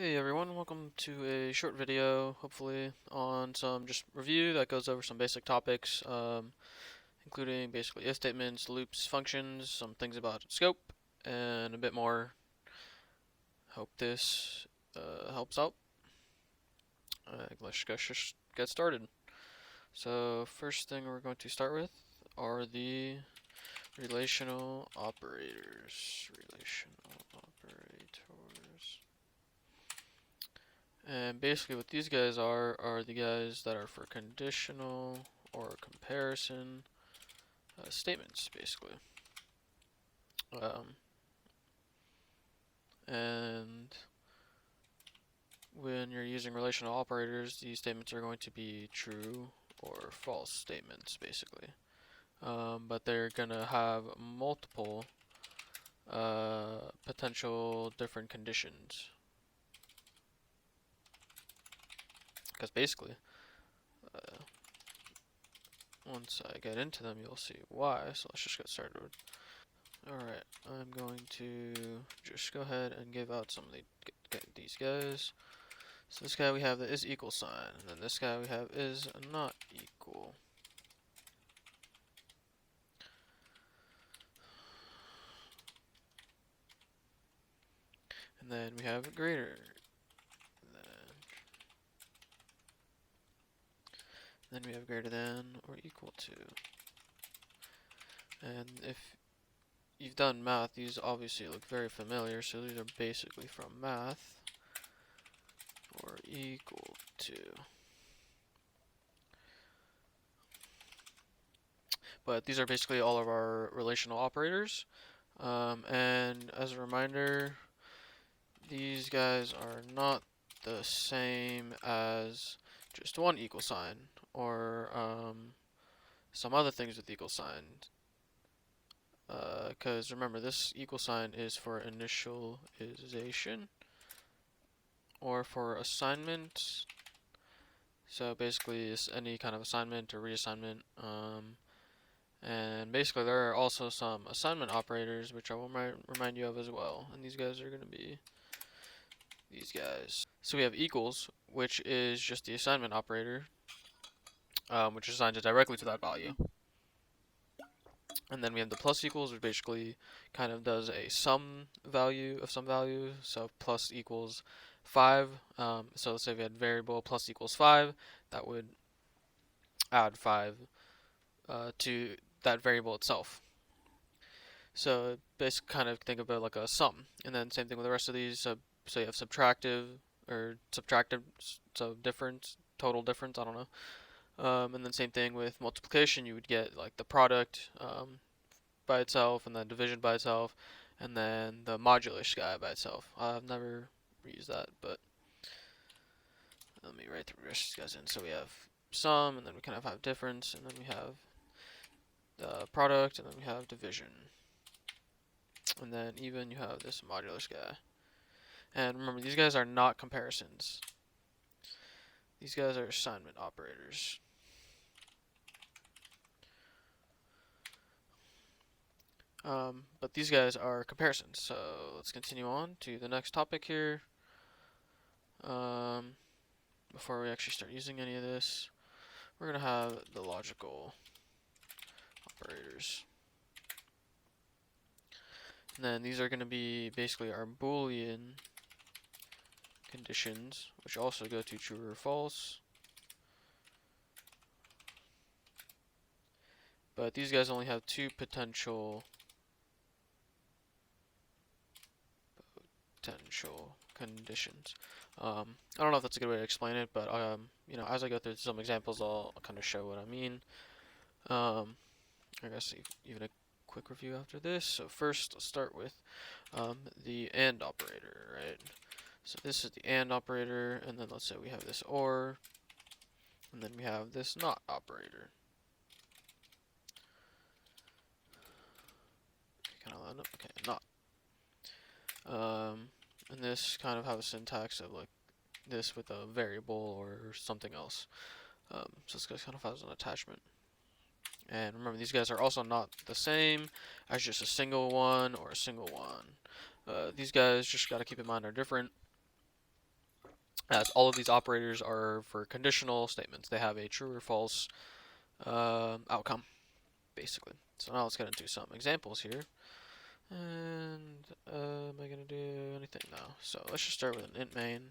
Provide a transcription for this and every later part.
Hey everyone, welcome to a short video, hopefully, on some just review that goes over some basic topics, including basically if statements, loops, functions, some things about scope, and a bit more. Hope this helps out. Let's just get started. So first thing we're going to start with are the relational operators. Relational operators. And basically what these guys are the guys that are for conditional or comparison statements, basically. Um, and when you're using relational operators, these statements are going to be true or false statements, basically. But they're going to have multiple potential different conditions. Because basically, uh, once I get into them, you'll see why. So let's just get started. Alright, I'm going to just go ahead and give out some of these guys. So this guy we have the is equal sign, and then this guy we have is not equal. And then we have greater than. Then we have greater than or equal to. And if you've done math, these obviously look very familiar, so these are basically from math. Or equal to. But these are basically all of our relational operators. And as a reminder, these guys are not the same as just one equal sign or some other things with equal signs. Because remember, this equal sign is for initialization or for assignment. So basically, it's any kind of assignment or reassignment. And basically, there are also some assignment operators, which I will remind you of as well. And these guys are going to be these guys. So we have equals, which is just the assignment operator, which assigns it directly to that value. And then we have the plus equals, which basically kind of does a sum value of some value. So plus equals 5. So let's say we had variable plus equals 5, that would add 5 to that variable itself. So basically kind of think of it like a sum. And then same thing with the rest of these. So you have subtractive or subtractive, so difference, total difference, I don't know. And then same thing with multiplication, you would get like the product by itself, and then division by itself, and then the modulus guy by itself. I've never used that, but let me write the rest of these guys in. So we have sum, and then we kind of have difference, and then we have the product, and then we have division. And then even you have this modulus guy. And remember, these guys are not comparisons. These guys are assignment operators. But these guys are comparisons. So let's continue on to the next topic here. Before we actually start using any of this, we're going to have the logical operators. And then these are going to be basically our Boolean conditions, which also go to true or false. But these guys only have two potential conditions. I don't know if that's a good way to explain it, but as I go through some examples, I'll kind of show what I mean. I guess even a quick review after this. So first, let's start with the AND operator, right? So this is the AND operator, and then let's say we have this OR, and then we have this NOT operator. Kind of line up, okay, NOT. And this kind of have a syntax of like this with a variable or something else. So this guy kind of has an attachment. And remember, these guys are also not the same as just a single one or a single one. These guys, just got to keep in mind, are different. as all of these operators are for conditional statements. They have a true or false outcome, basically. So now let's get into some examples here. And am I going to do anything now? So let's just start with an int main.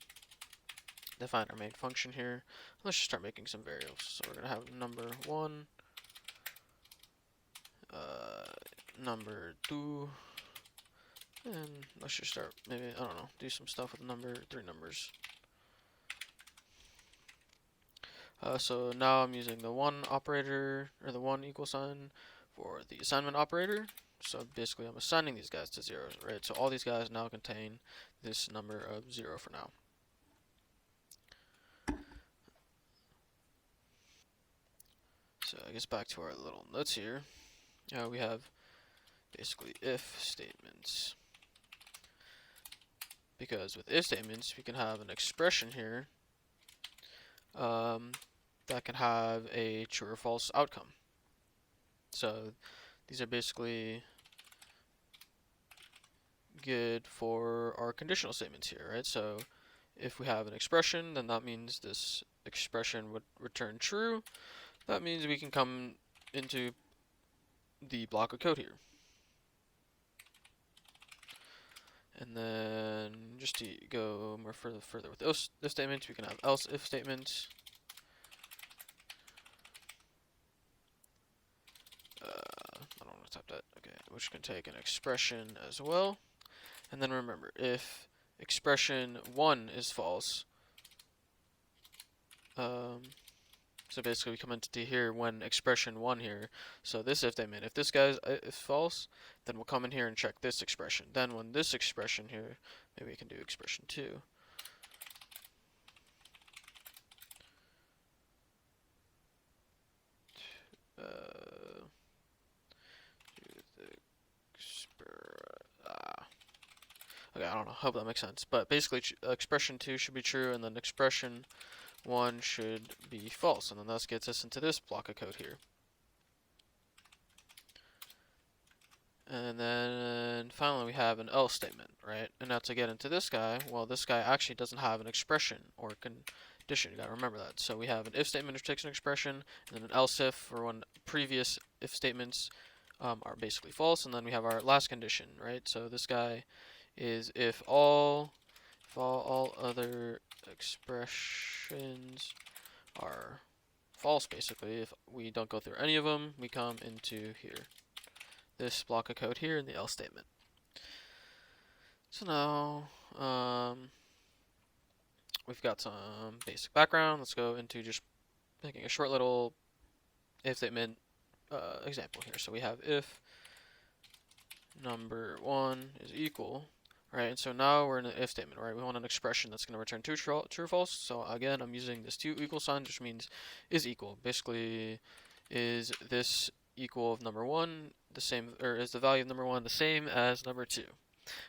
Define our main function here. Let's just start making some variables. So we're going to have number 1, number 2, and let's just start, maybe, I don't know, do some stuff with number 3 numbers. So now I'm using the 1 operator, or the 1 equal sign for the assignment operator. So basically I'm assigning these guys to zeros, right? So all these guys now contain this number of 0 for now. So I guess back to our little notes here. We have basically if statements. Because with if statements, we can have an expression here that can have a true or false outcome. So these are basically good for our conditional statements here, right? So if we have an expression, then that means this expression would return true. That means we can come into the block of code here. And then just to go more further with those if statements, we can have else if statements. I don't want to type that. Okay, which can take an expression as well. And then remember, if expression 1 is false, so basically we come into here when expression 1 here. So this if statement, if this guy is false, then we'll come in here and check this expression. Then when this expression here, maybe we can do expression 2. Okay, I don't know. Hope that makes sense. But basically, expression 2 should be true, and then expression 1 should be false. And then that gets us into this block of code here. And then finally, we have an else statement, right? And now to get into this guy, well, this guy actually doesn't have an expression or condition. You gotta remember that. So we have an if statement which takes an expression, and then an else if for when previous if statements are basically false, and then we have our last condition, right? So this guy is if all other expressions are false, basically. If we don't go through any of them, we come into here. This block of code here in the else statement. So now, we've got some basic background. Let's go into just making a short little if statement example here. So we have if number 1 is equal, right? And so now we're in an if statement, right? We want an expression that's going to return true or false. So again, I'm using this 2 equal sign, which means is equal. Basically, is this equal of number 1 the same, or is the value of number 1 the same as number 2?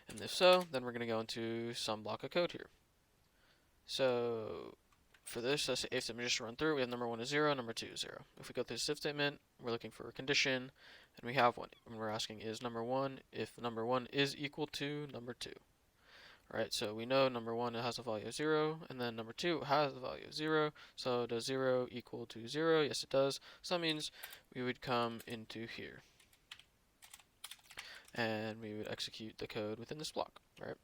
And if so, then we're going to go into some block of code here. So for this, let's say if statement just to run through, we have number 1 is 0, number 2 is 0. If we go through this if statement, we're looking for a condition, and we have one. And we're asking is number 1 if number 1 is equal to number 2. Right, so we know number 1 has a value of 0, and then number 2 has a value of 0. So does 0 equal to 0? Yes, it does. So that means we would come into here, and we would execute the code within this block, right?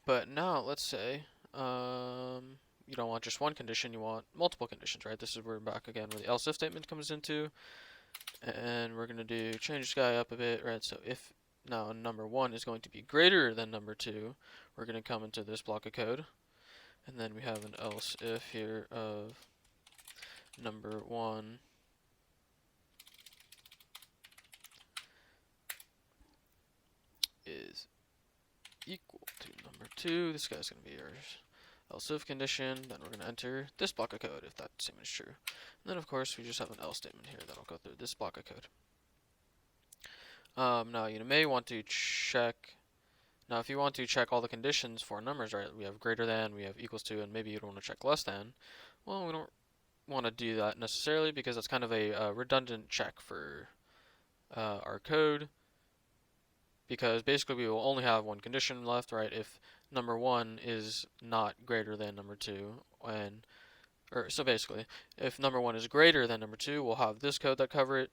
But now let's say you don't want just one condition, you want multiple conditions, right? This is where we're back again where the else if statement comes into, and we're going to change this guy up a bit, right? So if now number 1 is going to be greater than number 2, we're going to come into this block of code, and then we have an else if here of number 1 is equal to number 2. This guy's going to be our else if condition. Then we're going to enter this block of code if that statement is true. And then of course we just have an else statement here that'll go through this block of code. Now you may want to check. Now if you want to check all the conditions for numbers, right? We have greater than, we have equals to, and maybe you don't want to check less than. Well, we don't want to do that necessarily because that's kind of a redundant check for our code. because basically we will only have one condition left, right? If number 1 is not greater than number 2, so basically, if number 1 is greater than number 2, we'll have this code that covers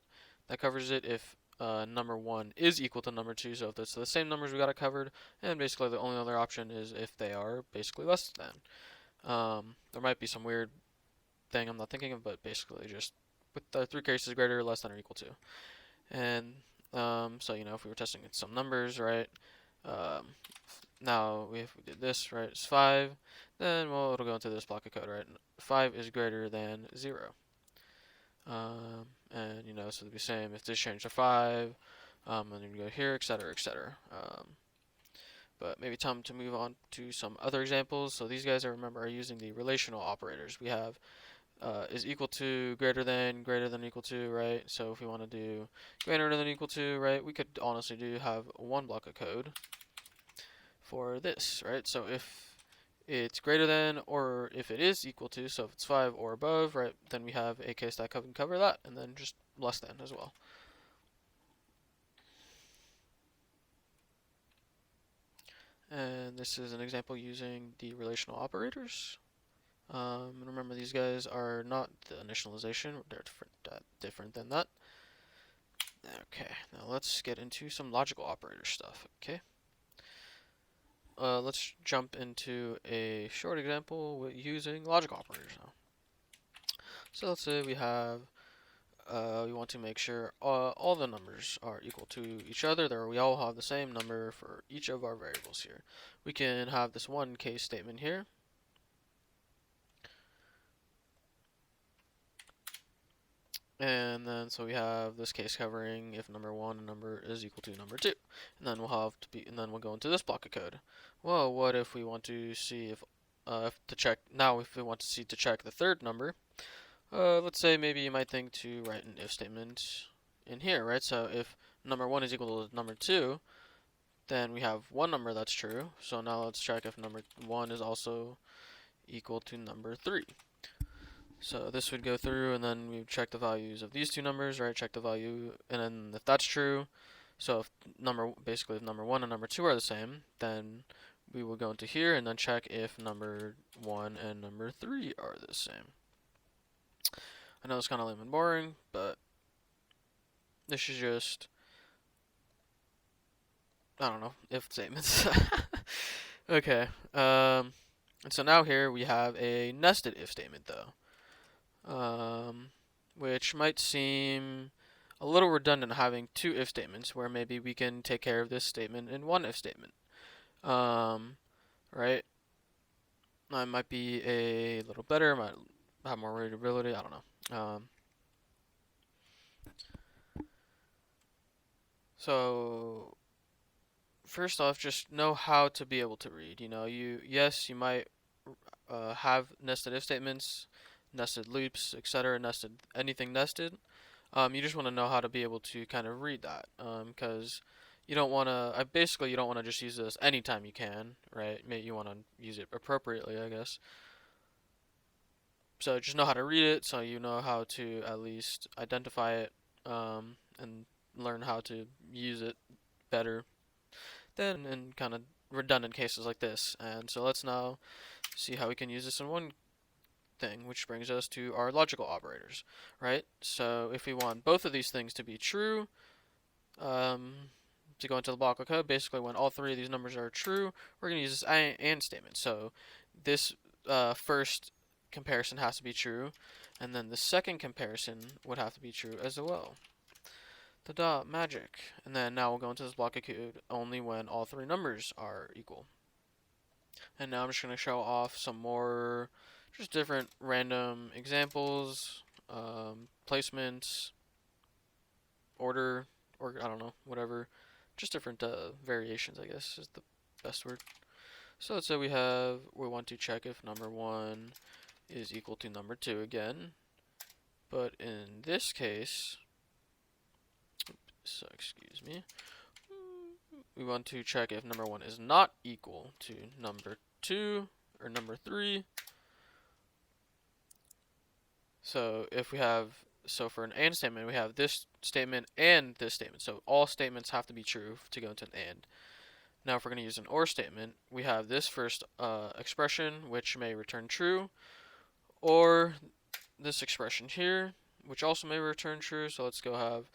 it. If number 1 is equal to number 2, so if it's the same numbers, we got it covered. And basically the only other option is if they are basically less than. There might be some weird thing I'm not thinking of, but basically just with the 3 cases greater, less than, or equal to. And so if we were testing some numbers, right? Now if we did this, right, it's 5, then it'll go into this block of code, right? 5 is greater than 0. And so it'd be the same if this changed to 5, and then you go here, etc., etc. But maybe time to move on to some other examples. So these guys, I remember, are using the relational operators. We have is equal to, greater than equal to, right? So if we want to do greater than equal to, right, we could honestly have one block of code for this, right? So if it's greater than, or if it is equal to, so if it's 5 or above, right, then we have a case that can cover that, and then just less than as well. And this is an example using the relational operators. And remember, these guys are not the initialization, they're different than that. Okay, now let's get into some logical operator stuff, okay? Let's jump into a short example with using logical operators now. So let's say we have, we want to make sure all the numbers are equal to each other, that we all have the same number for each of our variables here. We can have this one case statement here. And then so we have this case covering if number 1 number is equal to number 2. And then we'll go into this block of code. Well, what if we want to see if we want to see to check the third number? Let's say maybe you might think to write an if statement in here, right? So if number 1 is equal to number 2, then we have one number that's true. So now let's check if number 1 is also equal to number 3. So this would go through, and then we would check the values of these two numbers, right? Check the value, and then if that's true, so if number 1 and number 2 are the same, then we will go into here and then check if number 1 and number 3 are the same. I know it's kind of lame and boring, but this is just, I don't know, if statements. Okay, and so now here we have a nested if statement though. Which might seem a little redundant having 2 if statements, where maybe we can take care of this statement in one if statement. Right? That might be a little better, might have more readability, I don't know. So first off, just know how to be able to read. Yes, you might have nested if statements, nested loops, etc., anything nested. You just want to know how to be able to kind of read that, because you don't want to just use this anytime you can, right? Maybe you want to use it appropriately, I guess. So just know how to read it, so you know how to at least identify it, and learn how to use it better than in kind of redundant cases like this. And so let's now see how we can use this in one thing, which brings us to our logical operators, right? So if we want both of these things to be true, to go into the block of code, basically when all 3 of these numbers are true, we're going to use this AND statement. So this first comparison has to be true, and then the second comparison would have to be true as well. Ta-da, magic. And then now we'll go into this block of code only when all 3 numbers are equal. And now I'm just going to show off some more just different random examples, placements, order, or I don't know, whatever. Just different variations, I guess, is the best word. So let's say we want to check if number 1 is equal to number 2 again. But in this case, excuse me, we want to check if number 1 is not equal to number 2 or number 3. So if we have so for an AND statement, we have this statement and this statement. So all statements have to be true to go into an AND. Now, if we're going to use an OR statement, we have this first expression, which may return true, or this expression here, which also may return true. So let's go have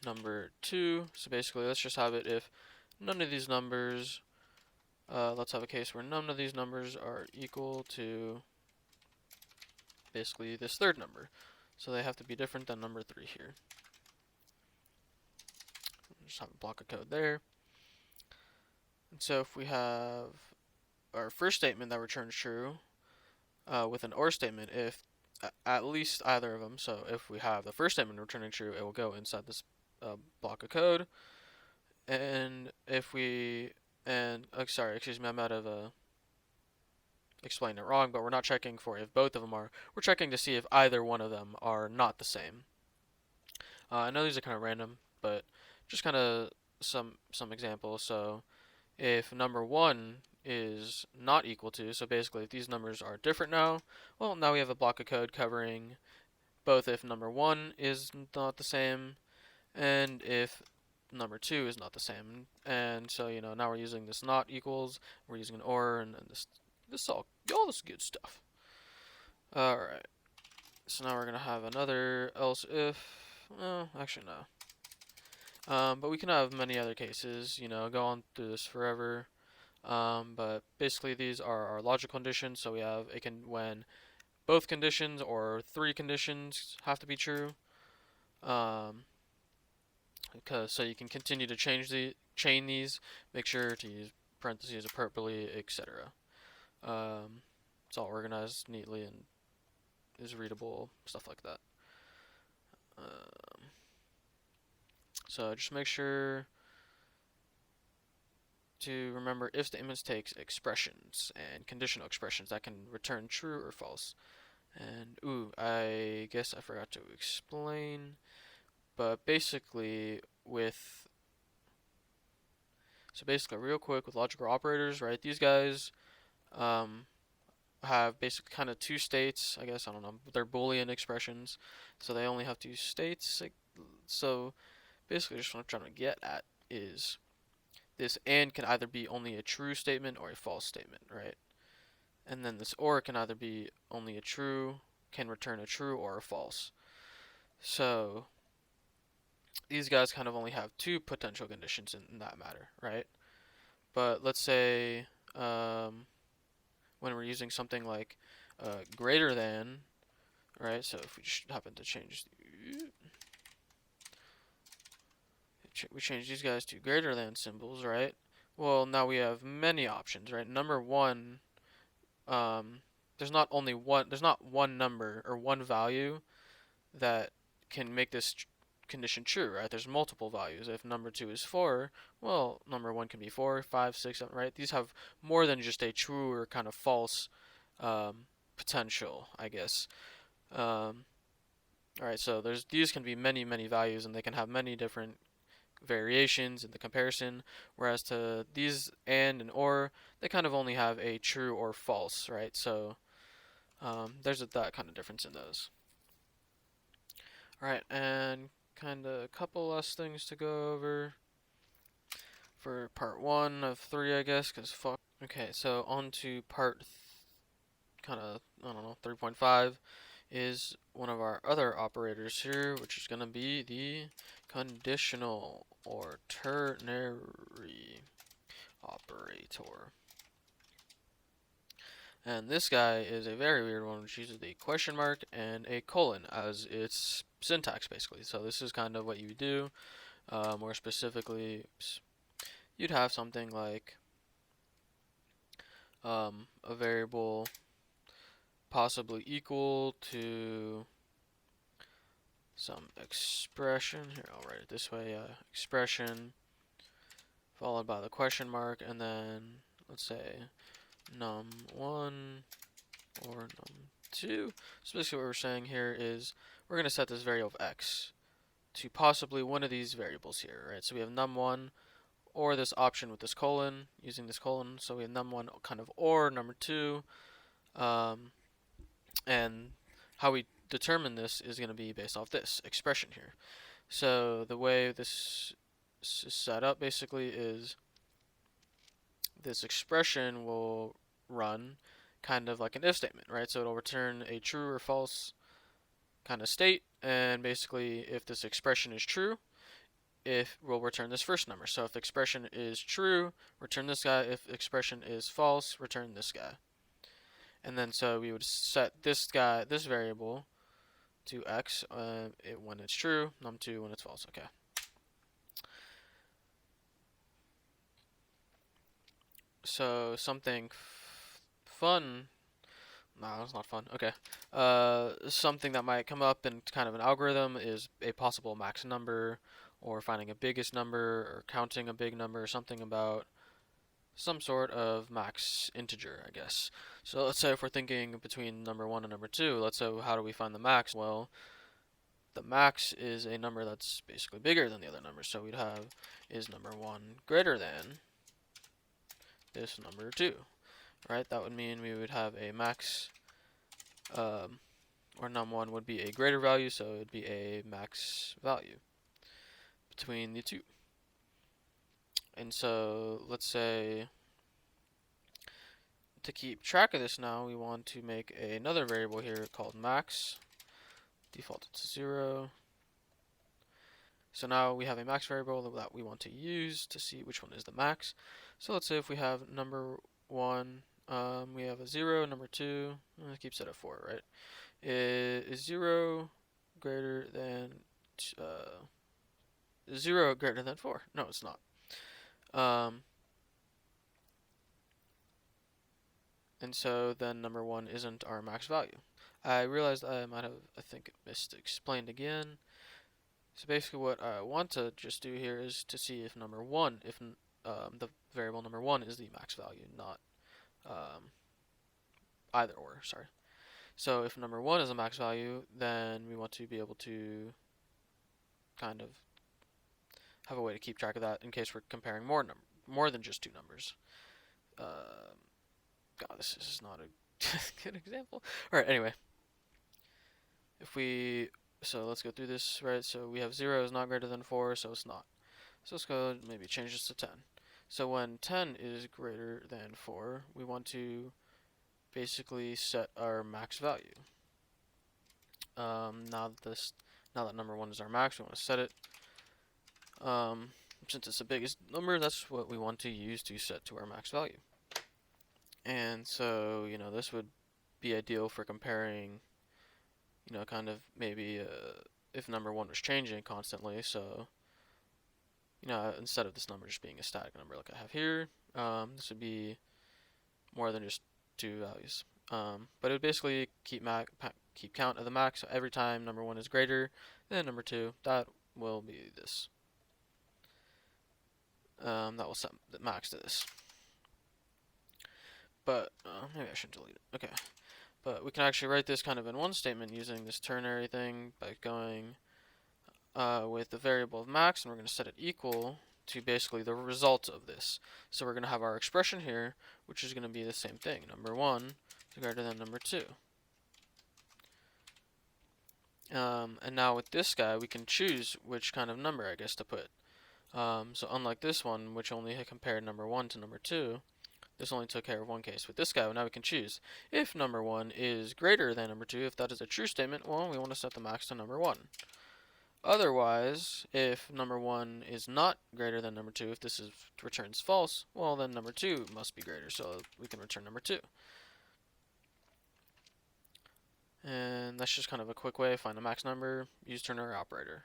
number 2. So basically, let's just have it if none of these numbers, let's have a case where none of these numbers are equal to basically this third number. So they have to be different than number 3 here. Just have a block of code there. And so if we have our first statement that returns true with an OR statement, if at least either of them, so if we have the first statement returning true, it will go inside this block of code. And if we, sorry, excuse me, I might have explained it wrong, but we're not checking for if both of them are. We're checking to see if either one of them are not the same. I know these are kind of random, but just kind of some examples. So if number 1 is not equal to, so basically if these numbers are different now, well, now we have a block of code covering both if number 1 is not the same and if number 2 is not the same. And so, now we're using this not equals, we're using an or, and this all this good stuff. Alright, so now we're going to have another else if, actually no. But we can have many other cases, go on through this forever. But basically these are our logical conditions. So we have when both conditions or 3 conditions have to be true. Because so you can continue to chain these, make sure to use parentheses appropriately, etc. It's all organized neatly and is readable, stuff like that. So just make sure to remember if statements takes expressions and conditional expressions that can return true or false. And I guess I forgot to explain, but basically real quick with logical operators, right? These guys have basically kind of 2 states, I guess, I don't know, they're Boolean expressions, so they only have 2 states. So basically just what I'm trying to get at is this AND can either be only a true statement or a false statement, right? And then this OR can either be only can return a true or a false. So these guys kind of only have 2 potential conditions in that matter, right? But let's say when we're using something like greater than, right? So if we just happen to change we change these guys to greater than symbols, right? Well, now we have many options, right? Number 1, there's not one number or one value that can make this condition true, right? There's multiple values. If number 2 is 4, well, number 1 can be 4, 5, 6, 7, right? These have more than just a true or kind of false potential, I guess. Alright, so these can be many, many values, and they can have many different variations in the comparison, whereas to these and or, they kind of only have a true or false, right? So there's that kind of difference in those. Alright, and kind of a couple less things to go over for part 1 of 3, I guess, because fuck. Okay, so on to part kind of, I don't know, 3.5 is one of our other operators here, which is going to be the conditional or ternary operator. And this guy is a very weird one, which uses a question mark and a colon as its syntax, basically. So this is kind of what you do. More specifically, you'd have something like a variable possibly equal to some expression. Here, I'll write it this way. Expression followed by the question mark, and then let's say num1 or num2. So basically what we're saying here is we're going to set this variable of x to possibly one of these variables here, right? So we have num1 or this option with this colon, using this colon. So we have num1 kind of or num2. And how we determine this is going to be based off this expression here. So the way this is set up basically is this expression will run kind of like an if statement, right? So it'll return a true or false kind of state, and basically if this expression is true, if we'll return this first number. So if the expression is true, return this guy. If the expression is false, return this guy. And then so we would set this guy, this variable, to x when it's true, num2 when it's false. Okay. So something fun. No, that's not fun. Okay. Something that might come up in kind of an algorithm is a possible max number, or finding a biggest number, or counting a big number, or something about some sort of max integer, I guess. So let's say if we're thinking between number 1 and number 2, let's say how do we find the max? Well, the max is a number that's basically bigger than the other numbers. So we'd have, is number 1 greater than this number 2, right? That would mean we would have a max, or num1 would be a greater value, so it would be a max value between the two. And so let's say to keep track of this now, we want to make another variable here called max, default to 0. So now we have a max variable that we want to use to see which one is the max. So let's say if we have number 1, we have a 0, number 2, let's keep set at 4, right? Is 0 greater than 0 greater than 4? No, it's not. And so then number 1 isn't our max value. I realized I might have, I think, explained again. So basically what I want to just do here is to see if number 1, if the variable number 1 is the max value, not either or, sorry. So if number 1 is a max value, then we want to be able to kind of have a way to keep track of that in case we're comparing more than just two numbers. God, this is not a good example. Alright, anyway. So let's go through this, right? So we have 0 is not greater than 4, so it's not. So let's go maybe change this to 10. So when 10 is greater than 4, we want to basically set our max value. Now that number 1 is our max, we want to set it. Since it's the biggest number, that's what we want to use to set to our max value. And so, this would be ideal for comparing, kind of maybe if number 1 was changing constantly. So, instead of this number just being a static number like I have here, this would be more than just two values. But it would basically keep count of the max. So every time number 1 is greater than number 2, that will be this. That will set the max to this. But maybe I shouldn't delete it. Okay. But we can actually write this kind of in one statement using this ternary thing by going with the variable of max, and we're going to set it equal to basically the result of this. So we're going to have our expression here, which is going to be the same thing. Number 1 is greater than number 2. And now with this guy, we can choose which kind of number, I guess, to put. So unlike this one, which only compared number 1 to number 2, this only took care of one case. With this guy, now we can choose. If number 1 is greater than number 2, if that is a true statement, well, we want to set the max to number 1. Otherwise, if number 1 is not greater than number 2, if this returns false, well, then number 2 must be greater, so we can return number 2. And that's just kind of a quick way to find the max number, use ternary operator.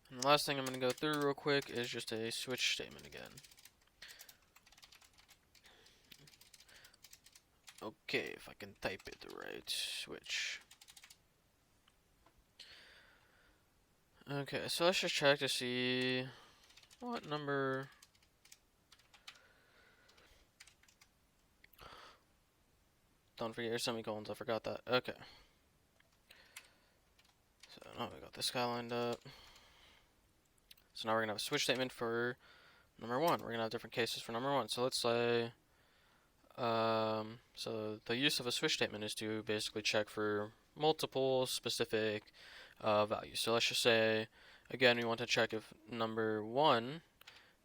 And the last thing I'm going to go through real quick is just a switch statement again. Okay, if I can type it right, switch. Okay, so let's just check to see what number. Don't forget your semicolons, I forgot that. Okay. So now we got this guy lined up. So now we're going to have a switch statement for number 1. We're going to have different cases for number 1. So let's say, so the use of a switch statement is to basically check for multiple specific values. So let's just say, again, we want to check if number 1,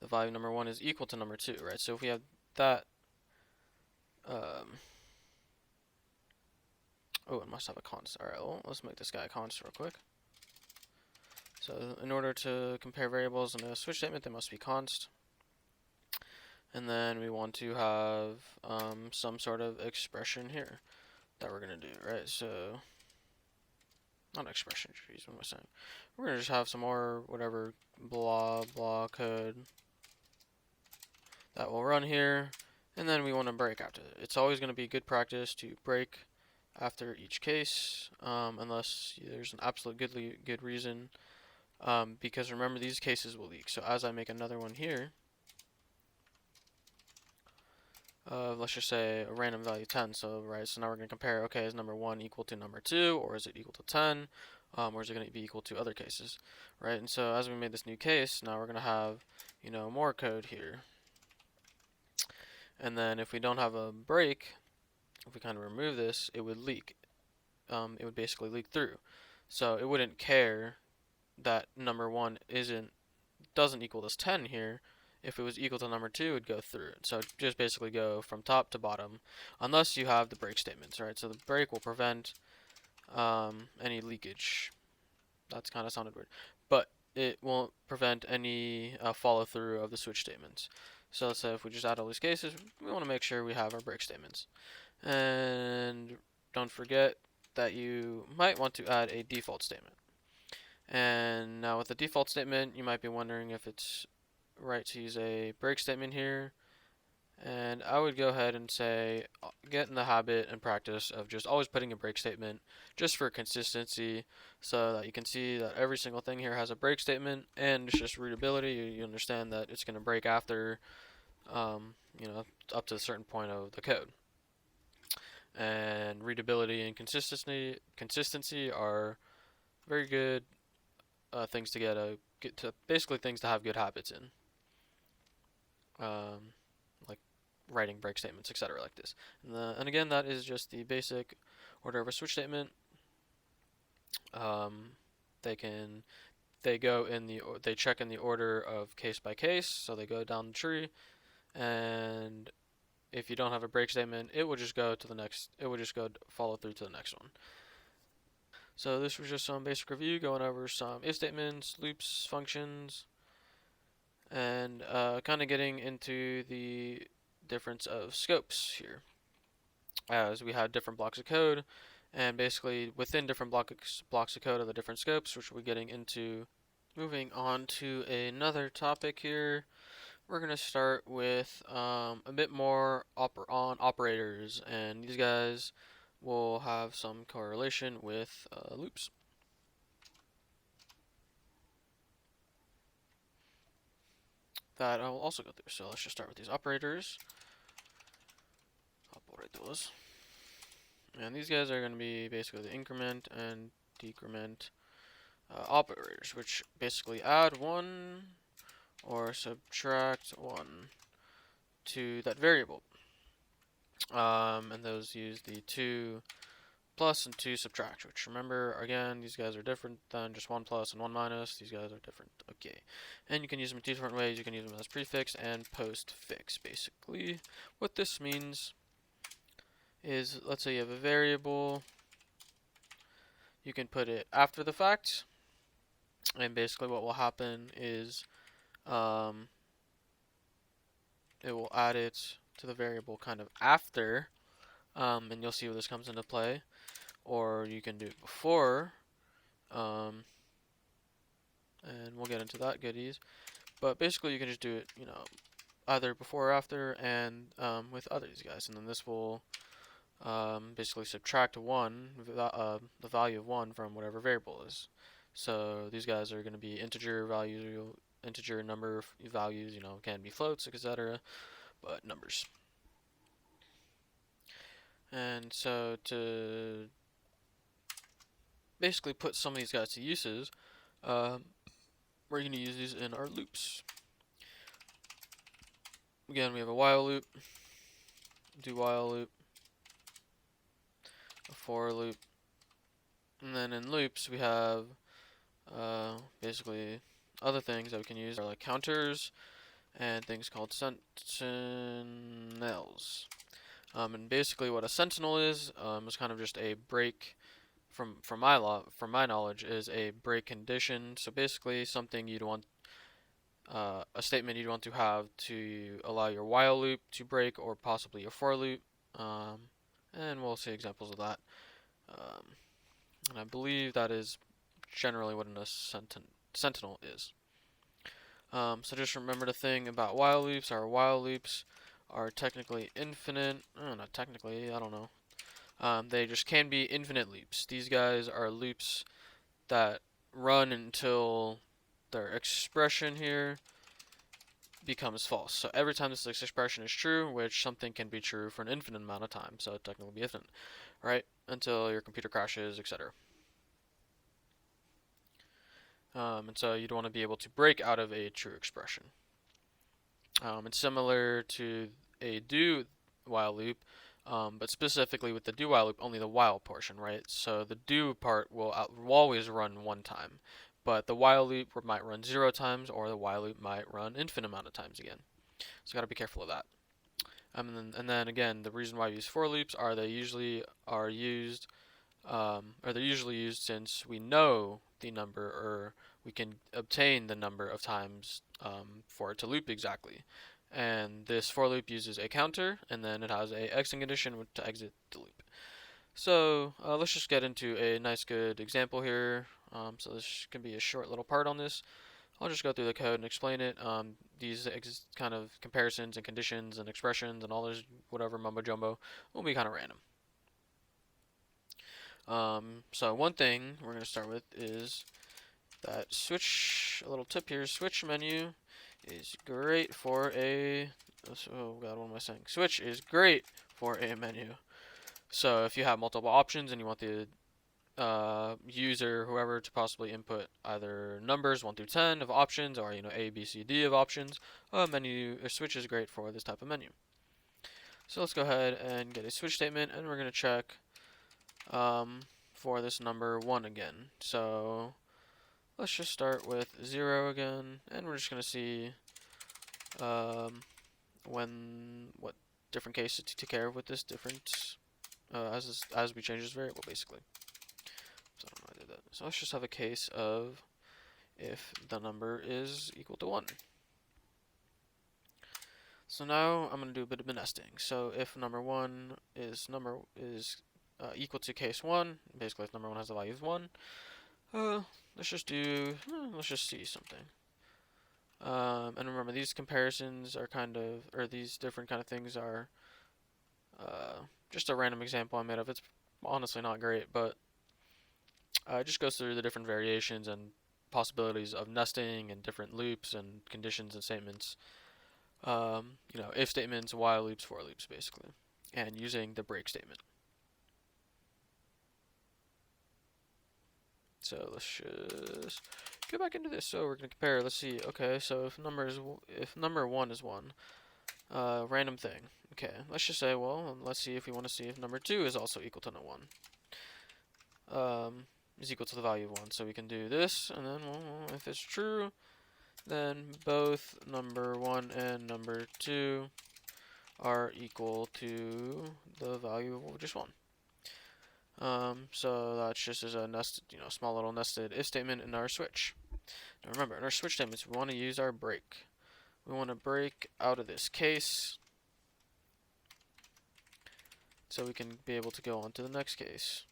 the value number 1 is equal to number 2, right? So if we have that, oh, it must have a const. Alright, well, let's make this guy a const real quick. So in order to compare variables in a switch statement, they must be const. And then we want to have some sort of expression here that we're going to do, right? So, not expression, geez, what am I saying? We're going to just have some more whatever blah blah code that will run here. And then we want to break after it. It's always going to be good practice to break after each case, unless there's an absolute good reason. Because remember, these cases will leak. So as I make another one here, let's just say a random value 10. So now we're going to compare, okay, is number 1 equal to number 2, or is it equal to 10, or is it going to be equal to other cases, right? And so as we made this new case, now we're going to have, more code here. And then if we don't have a break, if we kind of remove this, it would leak. It would basically leak through. So it wouldn't care that number 1 doesn't equal this 10 here. If it was equal to number 2, it would go through it. So just basically go from top to bottom, unless you have the break statements, right? So the break will prevent any leakage. That's kind of sounded weird, but it won't prevent any follow through of the switch statements. So let's say if we just add all these cases, we want to make sure we have our break statements. And don't forget that you might want to add a default statement. And now with the default statement, you might be wondering if it's right to use a break statement here. And I would go ahead and say, get in the habit and practice of just always putting a break statement just for consistency, so that you can see that every single thing here has a break statement, and it's just readability. You understand that it's going to break after, up to a certain point of the code. And readability and consistency are very good things to get to, basically things to have good habits in. Like writing break statements, etc., like this. And again, that is just the basic order of a switch statement. They check in the order of case by case, so they go down the tree, and if you don't have a break statement, it will just go to the next. It will just go follow through to the next one. So this was just some basic review, going over some if statements, loops, functions, and kind of getting into the difference of scopes here, as we have different blocks of code, and basically within different blocks of code are the different scopes, which we're getting into. Moving on to another topic here, we're going to start with a bit more on operators, and these guys will have some correlation with loops. That I will also go through. So let's just start with these operators. Operators. And these guys are going to be basically the increment and decrement operators, which basically add 1 or subtract 1 to that variable. And those use the 2 plus and 2 subtract, which remember, again, these guys are different than just 1 plus and 1 minus. These guys are different. Okay. And you can use them in 2 different ways. You can use them as prefix and postfix, basically. What this means is, let's say you have a variable, you can put it after the fact, and basically what will happen is it will add it to the variable kind of after, and you'll see where this comes into play. Or you can do it before, and we'll get into that goodies. But basically you can just do it, either before or after, and with other these guys, and then this will basically subtract 1, the value of 1 from whatever variable is. So these guys are going to be integer values, integer number values, can be floats, etc., but numbers. And so to basically put some of these guys to uses, we're going to use these in our loops. Again, we have a while loop, do while loop, a for loop, And then in loops, we have basically other things that we can use are like counters and things called sentinels. And basically, what a sentinel is kind of just a break from my knowledge is a break condition. So basically, something you'd want a statement you'd want to have to allow your while loop to break or possibly your for loop. And we'll see examples of that. Um, and I believe that is generally what a sentinel is. So just remember the thing about while loops. Our while loops are technically infinite. Oh, not technically, I don't know. They just can be infinite loops. These guys are loops that run until their expression here becomes false. So every time this expression is true, which something can be true for an infinite amount of time, so it technically be infinite, right? Until your computer crashes, etc. And so you'd want to be able to break out of a true expression. It's similar to a do while loop, but specifically with the do while loop, only the while portion, right? So the do part will always run one time, but the while loop might run 0 times, or the while loop might run infinite amount of times again. So you gotta be careful of that. And then again, the reason why I use for loops are they usually are used, or they're usually used since we know the number, or we can obtain the number of times for it to loop exactly. And this for loop uses a counter, and then it has a exit condition to exit the loop. So let's just get into a nice good example here. So this can be a short little part on this. I'll just go through the code and explain it. These kind of comparisons and conditions and expressions and all this whatever mumbo jumbo will be kind of random. So one thing we're going to start with is that switch, a little tip here, switch menu is great for a, oh god, what am I saying? Switch is great for a menu. So if you have multiple options and you want the user, whoever, to possibly input either numbers 1 through 10 of options, or A, B, C, D of options, a switch is great for this type of menu. So let's go ahead and get a switch statement, and we're going to check for this number 1 again. So let's just start with 0 again, and we're just going to see what different cases to take care of with this different as we change this variable, basically. So I don't know why I did that. So let's just have a case of if the number is equal to 1. So now I'm going to do a bit of nesting. So if number 1 is equal to case 1, basically if number 1 has the value of 1, let's just see something. And remember, these comparisons are these different kind of things are just a random example I made of. It's honestly not great, but it just goes through the different variations and possibilities of nesting and different loops and conditions and statements. If statements, while loops, for loops, basically, and using the break statement. So let's just go back into this. So we're gonna compare. Let's see. Okay, so if number 1 is 1, random thing. Okay, let's just say, well, let's see if we want to see if number 2 is also equal to 1. Is equal to the value of 1. So we can do this, and then, well, if it's true, then both number 1 and number 2 are equal to the value of just 1. So that's just as a nested, small little nested if statement in our switch. Now remember, in our switch statements, we want to use our break. We want to break out of this case, so we can be able to go on to the next case,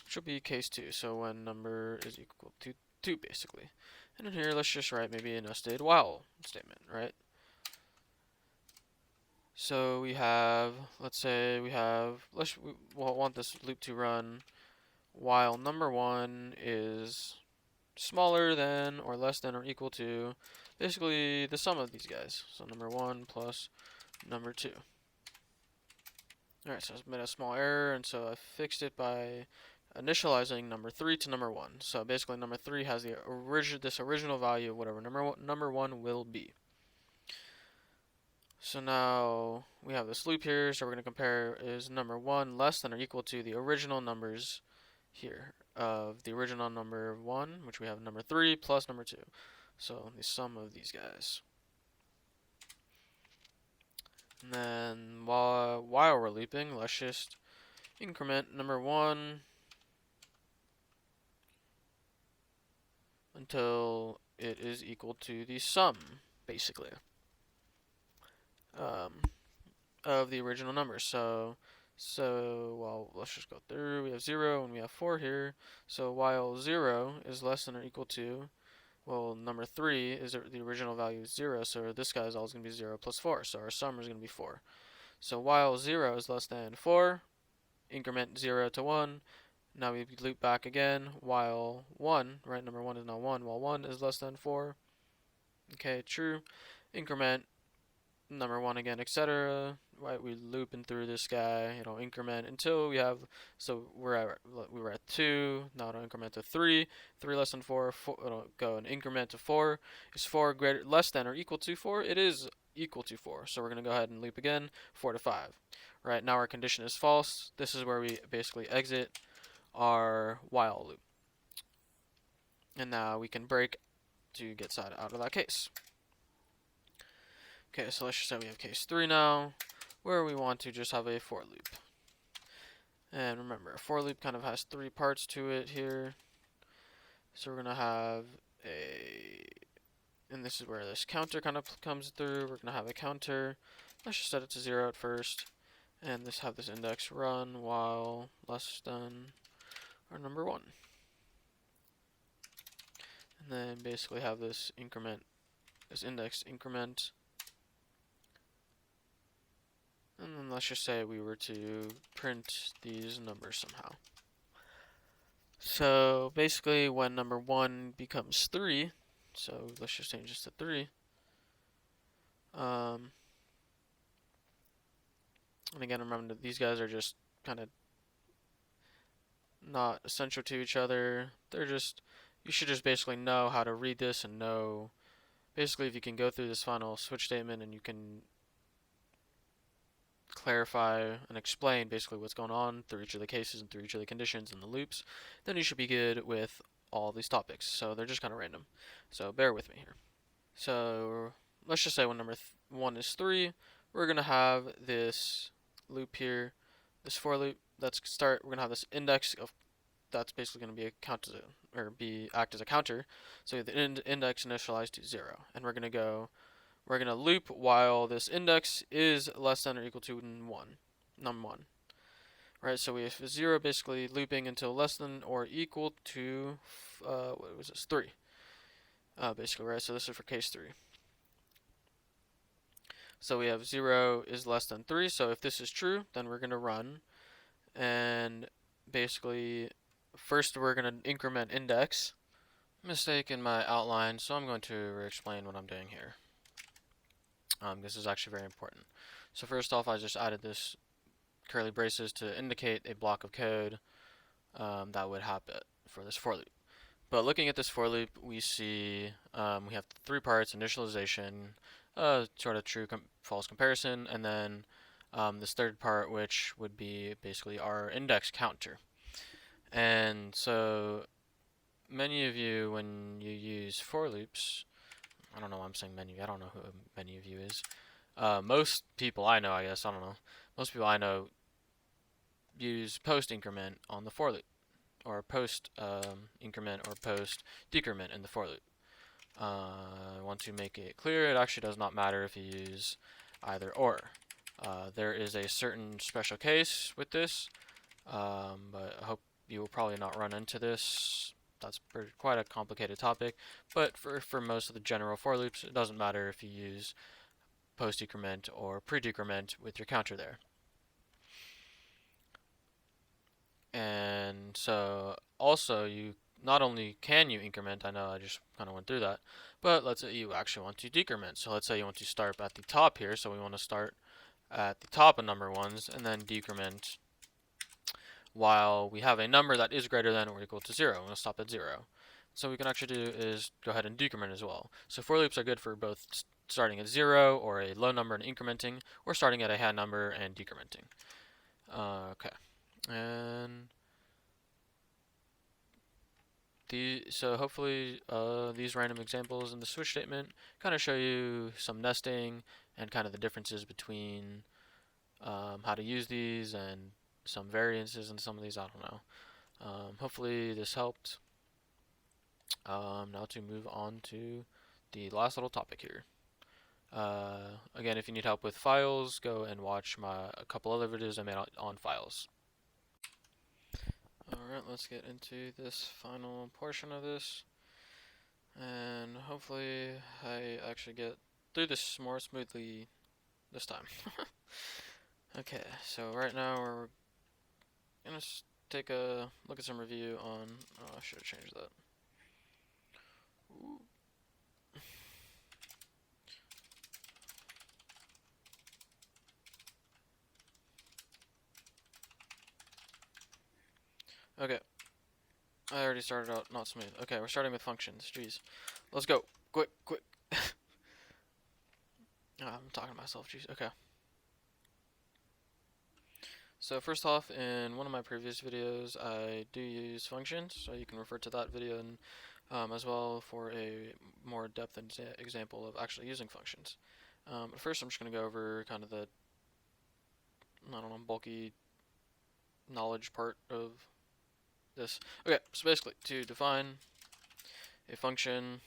which will be case 2. So when number is equal to 2, basically. And in here, let's just write maybe a nested while statement, right? So we have, let's say we'll want this loop to run while number 1 is smaller than or less than or equal to basically the sum of these guys. So number 1 plus number 2. Alright, so I made a small error, and so I fixed it by initializing number 3 to number 1. So basically number 3 has this original value of whatever number 1 will be. So now we have this loop here, so we're going to compare is number 1 less than or equal to the original numbers here. of the original number 1, which we have number 3, plus number 2. So the sum of these guys. And then while we're looping, let's just increment number 1 until it is equal to the sum, basically, of the original number. So well, let's just go through. We have 0 and we have 4 here. So while 0 is less than or equal to, well, number 3 is the original value is 0, so this guy is always going to be 0 plus 4, so our sum is going to be 4. So while 0 is less than 4, increment 0 to 1. Now we loop back again while 1, right, number 1 is now 1, while 1 is less than 4. Okay, true. Increment number 1 again, etc. Right, we looping through this guy, increment until we have, so we were at 2, now it'll increment to 3, 3 less than 4, it'll go and increment to 4. Is 4 less than or equal to 4? It is equal to 4, so we're going to go ahead and loop again, 4 to 5. Right, now our condition is false. This is where we basically exit our while loop. And now we can break to get out of that case. Okay, so let's just say we have case 3 now, where we want to just have a for loop. And remember, a for loop kind of has 3 parts to it here. So we're going to have and this is where this counter kind of comes through. We're going to have a counter. Let's just set it to 0 at first. And have this index run while less than our number 1. And then basically have this increment, this index increment. And then let's just say we were to print these numbers somehow. So basically when number 1 becomes 3, so let's just change this to 3. And again, remember that these guys are just kind of not essential to each other. They're just, you should just basically know how to read this and know, basically if you can go through this final switch statement and you can clarify and explain basically what's going on through each of the cases and through each of the conditions and the loops, then you should be good with all these topics. So they're just kind of random. So bear with me here. So let's just say when number 1 is 3, we're going to have this loop here, this for loop. We're going to have this index of, that's basically going to be a count or act as a counter. So the index initialized to 0, and we're going to loop while this index is less than or equal to num 1. Right, so we have 0 basically looping until less than or equal to, what was this, 3. Basically, right, so this is for case 3. So we have 0 is less than 3, so if this is true, then we're going to run. And basically, first we're going to increment index. Mistake in my outline, so I'm going to explain what I'm doing here. This is actually very important. So first off, I just added this curly braces to indicate a block of code that would happen for this for loop. But looking at this for loop, we see we have 3 parts: initialization, sort of true false comparison, and then this third part, which would be basically our index counter. And so many of you, when you use for loops, I don't know why I'm saying many, I don't know who many of you is. Most people I know, I guess, I don't know. Most people I know use post increment on the for loop, or post increment or post decrement in the for loop. I want to make it clear, it actually does not matter if you use either or. There is a certain special case with this, but I hope you will probably not run into this. That's quite a complicated topic, but for most of the general for loops, it doesn't matter if you use post decrement or pre-decrement with your counter there. And so also you not only can you increment, I know I just kind of went through that, but let's say you actually want to decrement. So let's say you want to start at the top here, so we want to start at the top of number 1s and then decrement while we have a number that is greater than or equal to 0. We're going to stop at 0. So what we can actually do is go ahead and decrement as well. So for loops are good for both starting at 0 or a low number and incrementing, or starting at a high number and decrementing. Okay. And So hopefully these random examples in the switch statement kind of show you some nesting and kind of the differences between how to use these and some variances in some of these. I don't know. Hopefully this helped. Now to move on to the last little topic here. Again, if you need help with files, go and watch a couple other videos I made on files. Alright, let's get into this final portion of this. And hopefully I actually get through this more smoothly this time. Okay, so right now we're gonna take a look at some review on, oh, I should have changed that. Ooh. Okay, I already started out not smooth. Okay, we're starting with functions. Jeez, let's go. Quick. I'm talking to myself. Jeez. Okay. So first off, in one of my previous videos, I do use functions, so you can refer to that video and as well for a more depth example of actually using functions. But first, I'm just going to go over kind of the, I don't know, bulky knowledge part of this. Okay, so basically, to define a function,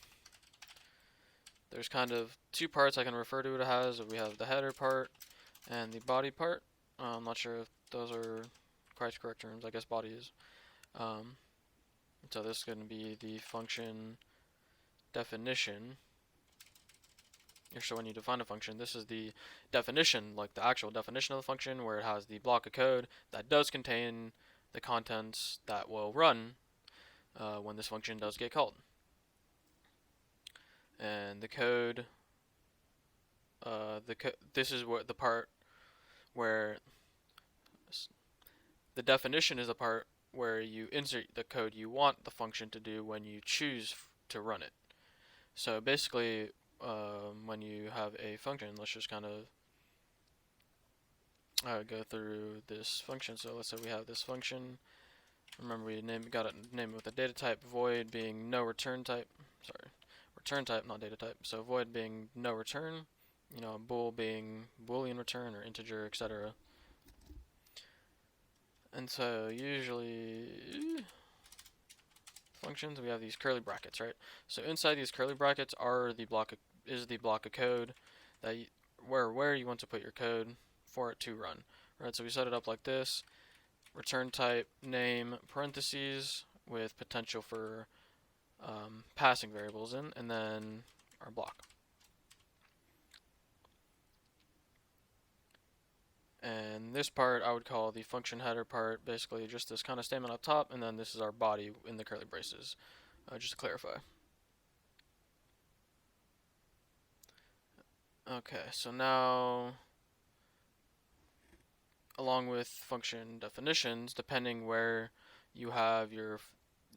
there's kind of two parts I can refer to it as. We have the header part and the body part. I'm not sure if those are quite correct terms. I guess body is. So this is going to be the function definition. So when you define a function, this is the definition, like the actual definition of the function, where it has the block of code that does contain the contents that will run when this function does get called. And the code, this is what the part where the definition is the part where you insert the code you want the function to do when you choose to run it. So basically, when you have a function, let's just kind of go through this function. So let's say we have this function. Remember, we got it named with a data type, void being no return type. Sorry, return type, not data type. So void being no return, bool being boolean return or integer, etc. And so usually functions, we have these curly brackets, right? So inside these curly brackets are the block of code that where you want to put your code for it to run, right? So we set it up like this: return type name parentheses with potential for passing variables in, and then our block. And this part I would call the function header part, basically just this kind of statement up top, and then this is our body in the curly braces, just to clarify. Okay, so now, along with function definitions, depending where you have your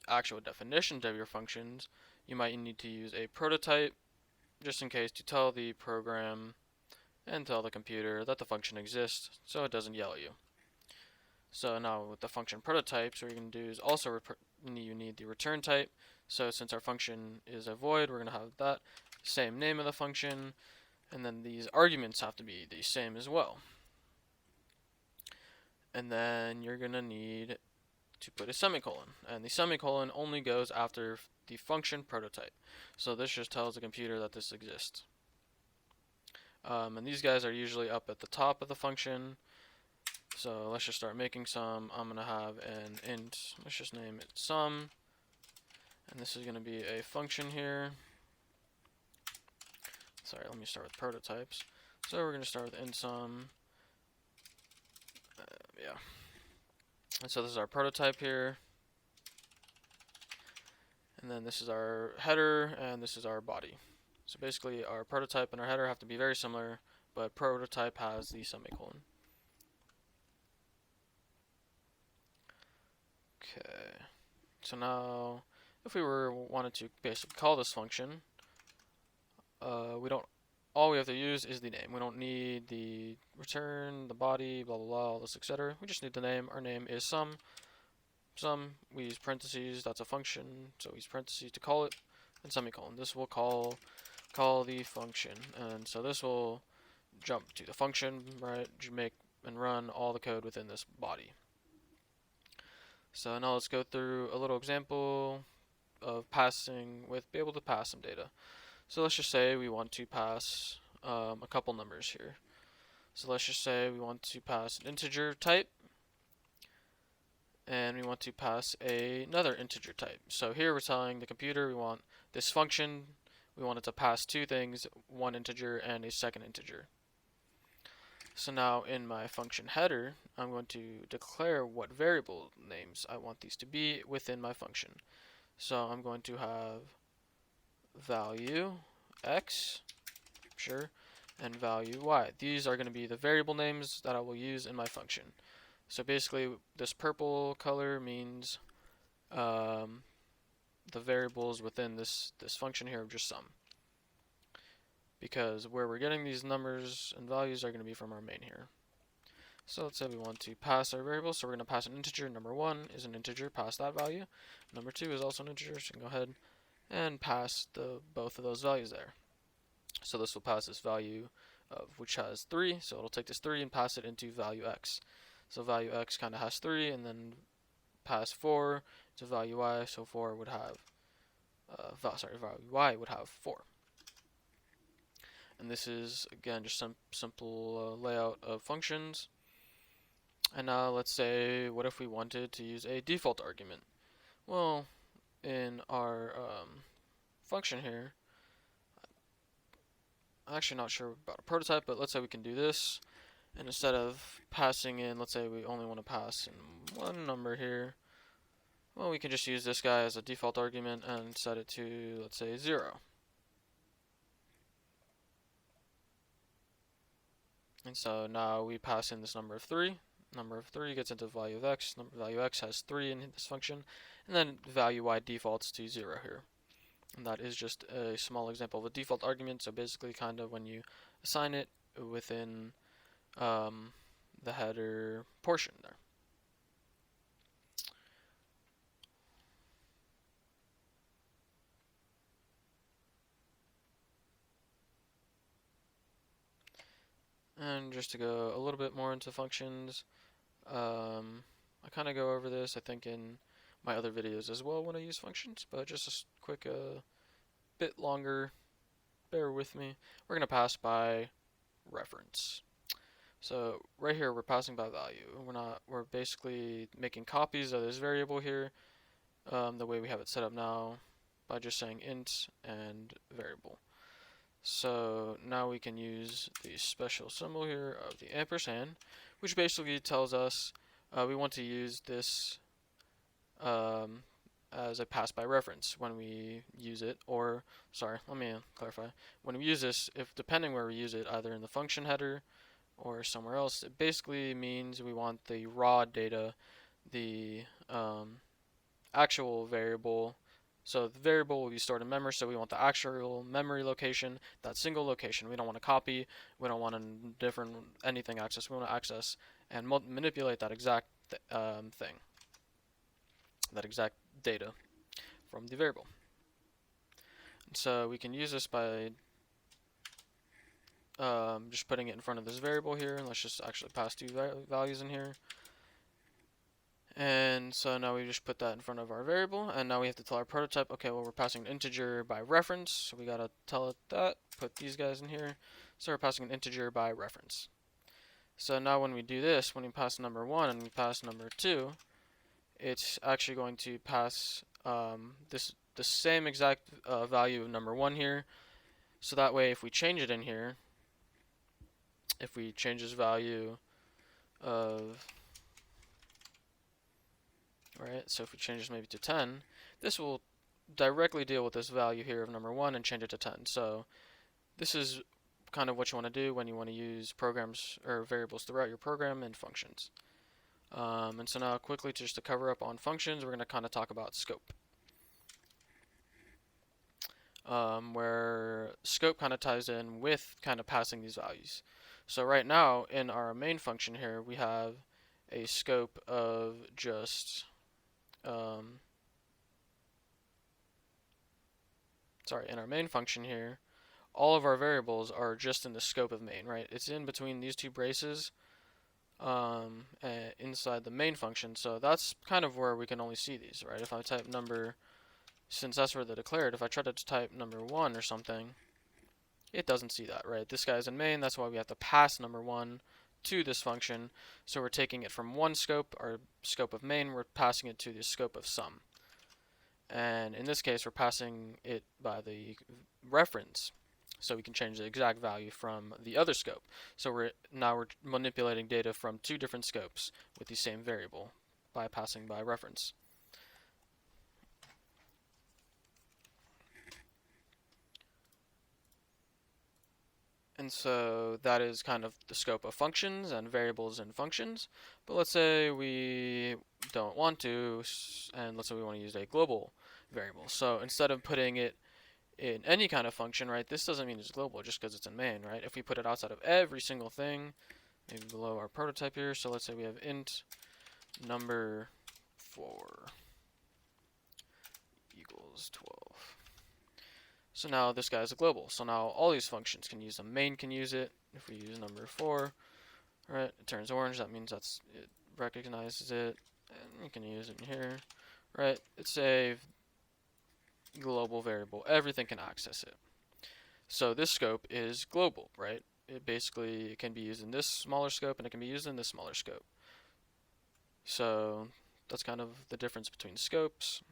actual definitions of your functions, you might need to use a prototype, just in case, to tell the program and tell the computer that the function exists so it doesn't yell at you. So now with the function prototypes, what you're going to do is also you need the return type. So since our function is a void, we're going to have that same name of the function, and then these arguments have to be the same as well. And then you're going to need to put a semicolon, and the semicolon only goes after the function prototype. So this just tells the computer that this exists. And these guys are usually up at the top of the function. So let's just start making some. I'm going to have an int, let's just name it sum. And this is going to be a function here. Sorry, let me start with prototypes. So we're going to start with int sum. Yeah. And so this is our prototype here. And then this is our header, and this is our body. So basically our prototype and our header have to be very similar, but prototype has the semicolon. Okay. So now if we wanted to basically call this function, all we have to use is the name. We don't need the return, the body, blah blah blah, all this, etc. We just need the name. Our name is sum. sum, we use parentheses, that's a function, so we use parentheses to call it, and semicolon. This will call the function, and so this will jump to the function, right? You make and run all the code within this body. So now let's go through a little example of be able to pass some data. So let's just say we want to pass a couple numbers here. So let's just say we want to pass an integer type, and we want to pass another integer type. So here we're telling the computer we want this function, we want it to pass two things, one integer and a second integer. So now in my function header, I'm going to declare what variable names I want these to be within my function. So I'm going to have value x, sure, and value y. These are going to be the variable names that I will use in my function. So basically, this purple color means the variables within this function here are just sum. Because where we're getting these numbers and values are going to be from our main here. So let's say we want to pass our variable, so we're going to pass an integer. Number 1 is an integer, pass that value. Number 2 is also an integer, so you can go ahead and pass both of those values there. So this will pass this value of which has 3, so it'll take this 3 and pass it into value x. So value x kind of has 3, and then pass 4 to value y, so 4 would have, value y would have 4. And this is, again, just some simple layout of functions. And now let's say, what if we wanted to use a default argument? Well, in our function here, I'm actually not sure about a prototype, but let's say we can do this. And instead of passing in, let's say we only want to pass in one number here, well, we can just use this guy as a default argument and set it to, let's say, 0. And so now we pass in this number of 3. Number of 3 gets into value of x. Value x has 3 in this function. And then value y defaults to 0 here. And that is just a small example of a default argument. So basically kind of when you assign it within the header portion there. And just to go a little bit more into functions, I kind of go over this, I think, in my other videos as well when I use functions, but just a quick bit longer, bear with me. We're going to pass by reference. So right here we're passing by value. We're basically making copies of this variable here, the way we have it set up now, by just saying int and variable. So now we can use the special symbol here of the ampersand, which basically tells us we want to use this as a pass by reference when we use it, or sorry, let me clarify. When we use this, if depending where we use it, either in the function header or somewhere else, it basically means we want the raw data, the actual variable. So the variable will be stored in memory, so we want the actual memory location, that single location. We don't want to copy, we don't want a different anything access, we want to access and manipulate that exact thing, that exact data from the variable. And so we can use this by just putting it in front of this variable here, and let's just actually pass two values in here. And so now we just put that in front of our variable, and now we have to tell our prototype, okay, well, we're passing an integer by reference, so we gotta tell it that, put these guys in here, so we're passing an integer by reference. So now when we do this, when we pass number 1 and we pass number 2, it's actually going to pass the same exact value of number 1 here, so that way if we change it in here, if we change this value of, right, so if we change this maybe to 10, this will directly deal with this value here of number 1 and change it to 10. So this is kind of what you want to do when you want to use programs or variables throughout your program and functions. And so now quickly, just to cover up on functions, we're going to kind of talk about scope. Where scope kind of ties in with kind of passing these values. So right now in our main function here, we have a scope of just in our main function here, all of our variables are just in the scope of main, right? It's in between these two braces inside the main function, so that's kind of where we can only see these, right? If I type number, since that's where they're declared, if I try to type number 1 or something, it doesn't see that, right? This guy's in main, that's why we have to pass number 1 to this function. So we're taking it from one scope, our scope of main, we're passing it to the scope of sum. And in this case, we're passing it by the reference. So we can change the exact value from the other scope. So we're manipulating data from two different scopes with the same variable by passing by reference. And so that is kind of the scope of functions and variables in functions. But let's say we don't want to, and let's say we want to use a global variable. So instead of putting it in any kind of function, right, this doesn't mean it's global just because it's in main, right? If we put it outside of every single thing, maybe below our prototype here, so let's say we have int number 4 equals 12. So now this guy is a global. So now all these functions can use them. Main can use it. If we use number 4, right, it turns orange. That means it recognizes it. And you can use it in here, right? It's a global variable. Everything can access it. So this scope is global, right? It can be used in this smaller scope and it can be used in this smaller scope. So that's kind of the difference between scopes.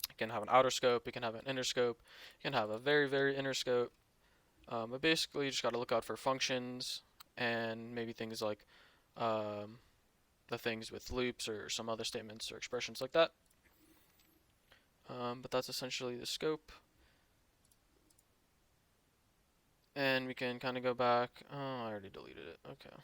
It can have an outer scope, it can have an inner scope, it can have a very, very inner scope. But basically, you just got to look out for functions and maybe things like the things with loops or some other statements or expressions like that. But that's essentially the scope. And we can kind of go back. Oh, I already deleted it. Okay.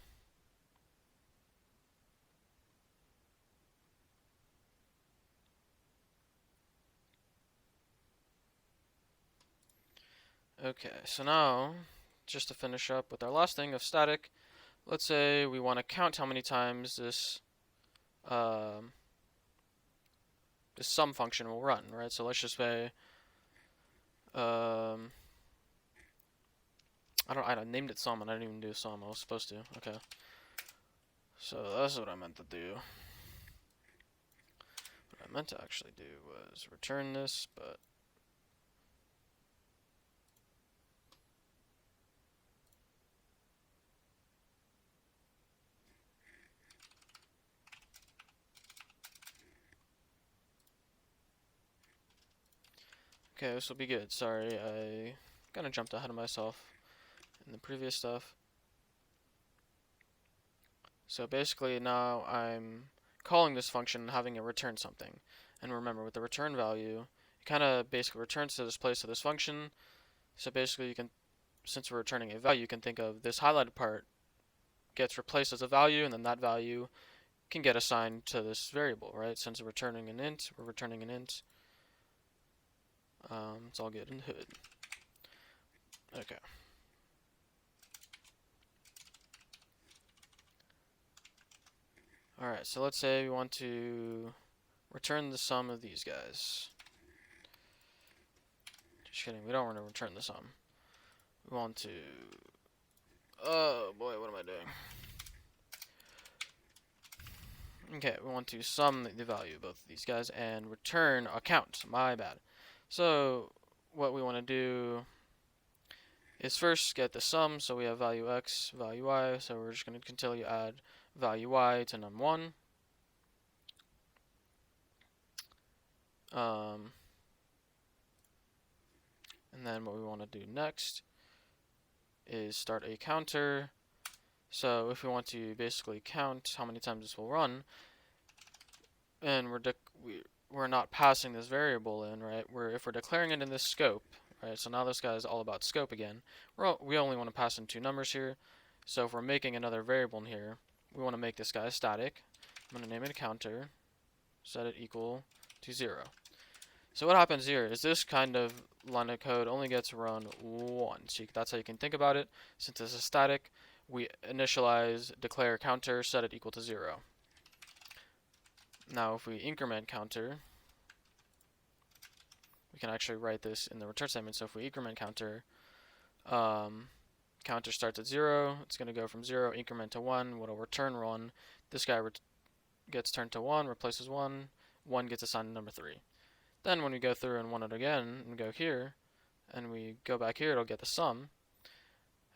Okay, so now, just to finish up with our last thing of static, let's say we want to count how many times this this sum function will run, right? So let's just say I named it sum and I didn't even do sum. I was supposed to. Okay. So that's what I meant to do. What I meant to actually do was return this, but okay, this will be good. Sorry, I kind of jumped ahead of myself in the previous stuff. So basically now I'm calling this function and having it return something. And remember, with the return value, it kind of basically returns to this place of this function. So basically since we're returning a value, you can think of this highlighted part gets replaced as a value, and then that value can get assigned to this variable, right? Since we're returning an int, we're returning an int. It's all good in the hood. Okay. Alright, so let's say we want to return the sum of these guys. Just kidding, we don't want to return the sum. We want to... Oh boy, what am I doing? Okay, we want to sum the value of both of these guys and return a count. My bad. So, what we want to do is first get the sum, so we have value x, value y, so we're just going to continue to add value y to num1. And then what we want to do next is start a counter. So if we want to basically count how many times this will run, and we're not passing this variable in, right? If we're declaring it in this scope, right? So now this guy is all about scope again. We only want to pass in two numbers here. So if we're making another variable in here, we want to make this guy static. I'm going to name it a counter, set it equal to 0. So what happens here is this kind of line of code only gets run once. So that's how you can think about it. Since this is static, we initialize, declare counter, set it equal to 0. Now if we increment counter, we can actually write this in the return statement. So if we increment counter, counter starts at 0, it's going to go from 0, increment to 1, what'll return 1. This guy gets turned to 1, replaces 1, 1 gets assigned to number 3. Then when we go through and run it again, and go here, and we go back here, it'll get the sum,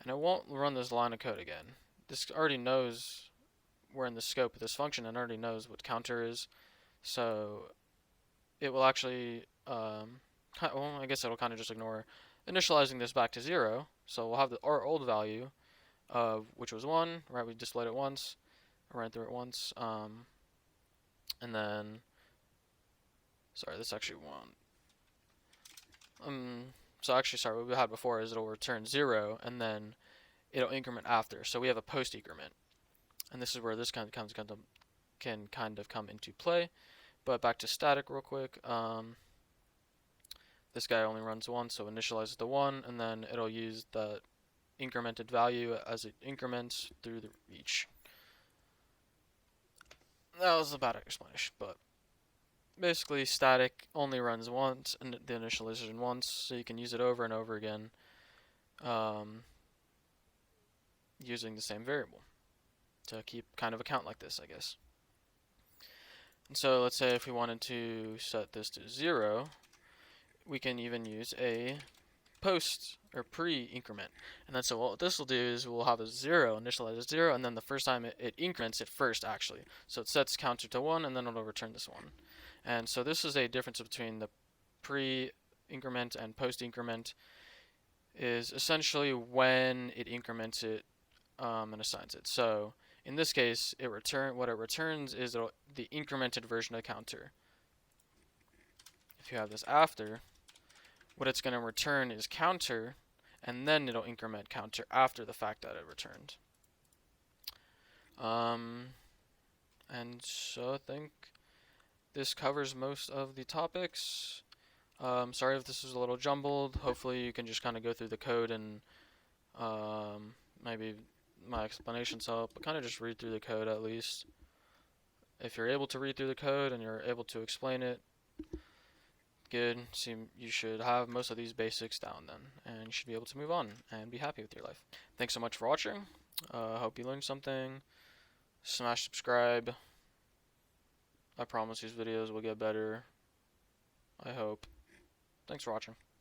and it won't run this line of code again. This already knows we're in the scope of this function and already knows what counter is, so it will actually, well, I guess it'll kind of just ignore initializing this back to 0, so we'll have our old value of which was 1, right? We displayed it once, ran through it once, and then, sorry, this actually won't. So actually, sorry, what we had before is it'll return 0, and then it'll increment after. So we have a post increment, and this is where this can kind of come into play. But back to static real quick. This guy only runs once, so initializes the 1, and then it'll use the incremented value as it increments through the each. That was a bad explanation, but basically static only runs once, and the initialization once, so you can use it over and over again using the same variable to keep kind of a count like this, I guess. And so let's say if we wanted to set this to 0, we can even use a post or pre-increment. And then so what this will do is we'll have a 0, initialize as 0, and then the first time it increments it first actually. So it sets counter to 1, and then it'll return this 1. And so this is a difference between the pre-increment and post-increment, is essentially when it increments it and assigns it. So in this case, what it returns is the incremented version of counter. If you have this after, what it's going to return is counter, and then it'll increment counter after the fact that it returned. And so I think this covers most of the topics. Sorry if this is a little jumbled. Hopefully you can just kind of go through the code and maybe my explanations help, but kind of just read through the code at least. If you're able to read through the code and you're able to explain it, good. So you should have most of these basics down then, and you should be able to move on and be happy with your life. Thanks so much for watching. Hope you learned something. Smash subscribe. I promise these videos will get better. I hope. Thanks for watching.